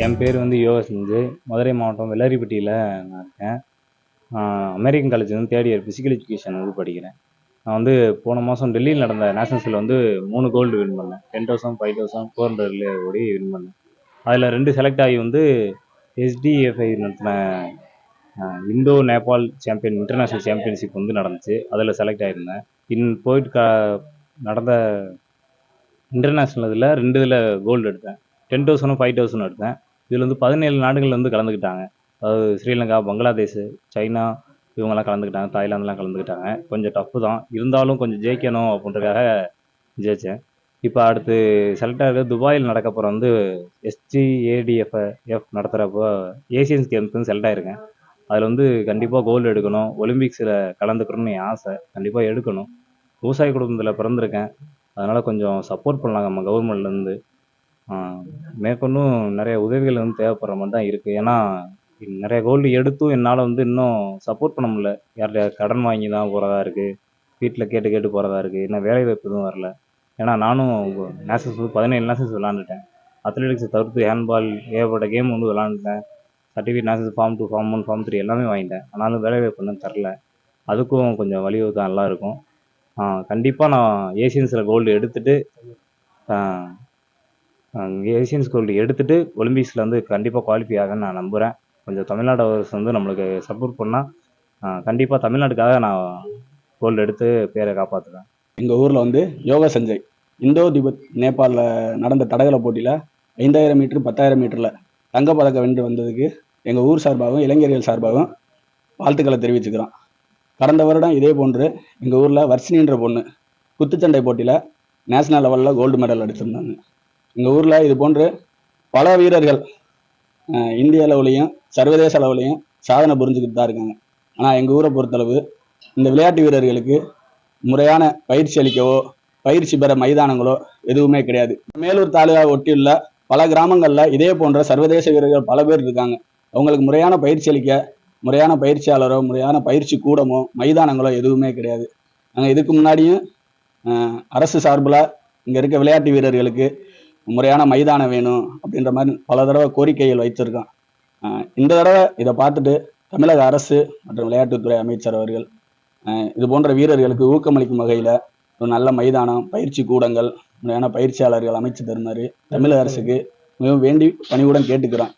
என் பேர் வந்து யோகா செஞ்சு மதுரை மாவட்டம் வெள்ளாரிப்பட்டியில் நான் இருக்கேன். அமெரிக்கன் காலேஜ் வந்து தேர்ட் இயர் ஃபிசிக்கல் எஜுகேஷன் வந்து படிக்கிறேன். நான் வந்து போன மாதம் டெல்லியில் நடந்த நேஷனல்ஸில் வந்து 3 கோல்டு வின் பண்ணேன். 10,000, 5,000, 400 ஓடி வின் பண்ணேன். அதில் 2 செலக்ட் ஆகி வந்து SDFI நடத்தின இந்தோ நேபாள் சாம்பியன் இன்டர்நேஷ்னல் சாம்பியன்ஷிப் வந்து நடந்துச்சு. அதில் செலக்ட் ஆகியிருந்தேன். போயிட்டு நடந்த இன்டர்நேஷ்னல் இதில் 2 இதில் கோல்டு எடுத்தேன். 10,000, 5,000 எடுத்தேன். இதில் வந்து 17 நாடுகள் வந்து கலந்துக்கிட்டாங்க. அதாவது ஸ்ரீலங்கா, பங்களாதேஷ், சைனா இவங்கெல்லாம் கலந்துக்கிட்டாங்க. தாய்லாந்துலாம் கலந்துக்கிட்டாங்க. கொஞ்சம் டஃப்பு தான், இருந்தாலும் கொஞ்சம் ஜெயிக்கணும் அப்படின்றதுக்காக ஜெயித்தேன். இப்போ அடுத்து செலக்ட் ஆகிறது துபாயில் நடக்க போகிற வந்து SGADF நடத்துகிறப்போ ஏசியன்ஸ் கேம்ஸ் வந்து செலக்ட் ஆகிருக்கேன். அதில் வந்து கண்டிப்பாக கோல்டு எடுக்கணும், ஒலிம்பிக்ஸில் கலந்துக்கணும்னு என் ஆசை. கண்டிப்பாக எடுக்கணும். விவசாய குடும்பத்தில் பிறந்திருக்கேன், அதனால் கொஞ்சம் சப்போர்ட் பண்ணலாம் நம்ம கவர்மெண்ட்லேருந்து. மேற்கொண்டும் நிறைய உதவிகள் வந்து தேவைப்படுற மாதிரி தான் இருக்குது. ஏன்னா நிறைய கோல்டு எடுத்தும் என்னால் வந்து இன்னும் சப்போர்ட் பண்ண முடியல. யார்கிட்ட கடன் வாங்கி தான் போகிறதா இருக்குது, வீட்டில் கேட்டு கேட்டு போகிறதா இருக்குது. இன்னும் வேலை வாய்ப்பு எதுவும் வரல. ஏன்னா நானும் நேஷனல்ஸ் 17 நேஷனல்ஸ் விளாண்டுட்டேன். அத்லெட்டிக்ஸை தவிர்த்து ஹேண்ட்பால் ஏகப்பட்ட கேம் வந்து விளாண்டுட்டேன். Certificate nationals form 2, form 1, form 3 எல்லாமே வாங்கிட்டேன். ஆனாலும் வேலை வாய்ப்பு இன்னும் தரல. அதுக்கும் கொஞ்சம் வழிவகுத்தா நல்லாயிருக்கும். கண்டிப்பாக நான் ஏசியன்ஸில் கோல்டு எடுத்துகிட்டு ஏசியன்ஸ் கோல்டு எடுத்துகிட்டு ஒலிம்பிக்ஸில் வந்து கண்டிப்பாக குவாலிஃபை ஆகன்னு நான் நம்புகிறேன். கொஞ்சம் தமிழ்நாடு அரசு வந்து நம்மளுக்கு சப்போர்ட் பண்ணால் கண்டிப்பாக தமிழ்நாட்டுக்காக நான் கோல்டு எடுத்து பேரை காப்பாற்றுவேன். எங்கள் ஊரில் வந்து யோகா சஞ்சய் இந்தோ திபெத் நேபாளில் நடந்த தடகள போட்டியில் 5,000 மீட்டர் 10,000 மீட்டரில் தங்கப்பதக்கம் வென்று வந்ததுக்கு எங்கள் ஊர் சார்பாகவும் இளைஞர்கள் சார்பாகவும் வாழ்த்துக்களை தெரிவிச்சுக்கிறோம். கடந்த வருடம் இதே போன்று எங்கள் ஊரில் வர்ஷினின்ற பொண்ணு குத்துச்சண்டை போட்டியில் நேஷனல் லெவலில் கோல்டு மெடல் அடிச்சிருந்தாங்க. எங்கள் ஊரில் இது போன்று பல வீரர்கள் இந்திய அளவுலையும் சர்வதேச அளவுலையும் சாதனை புரிஞ்சுக்கிட்டு தான் இருக்காங்க. ஆனால் எங்கள் ஊரை பொறுத்தளவு இந்த விளையாட்டு வீரர்களுக்கு முறையான பயிற்சி அளிக்கவோ பயிற்சி பெற மைதானங்களோ எதுவுமே கிடையாது. மேலூர் தாலுகா ஒட்டியுள்ள பல கிராமங்களில் இதே போன்ற சர்வதேச வீரர்கள் பல பேர் இருக்காங்க. அவங்களுக்கு முறையான பயிற்சி அளிக்க முறையான பயிற்சியாளரோ முறையான பயிற்சி கூடமோ மைதானங்களோ எதுவுமே கிடையாது. நாங்கள் இதுக்கு முன்னாடியும் அரசு சார்பில் இங்கே இருக்க விளையாட்டு வீரர்களுக்கு முறையான மைதானம் வேணும் அப்படின்ற மாதிரி பல தடவை கோரிக்கைகள் வைத்திருக்கோம். இந்த தடவை இதை பார்த்துட்டு தமிழக அரசு மற்றும் விளையாட்டுத்துறை அமைச்சர் அவர்கள் இது போன்ற வீரர்களுக்கு ஊக்கமளிக்கும் வகையில் ஒரு நல்ல மைதானம், பயிற்சி கூடங்கள், முறையான பயிற்சியாளர்கள் அமைச்சு தருமாறு தமிழக அரசுக்கு மிகவும் வேண்டி பணிவுடன் கேட்டுக்கிறோம்.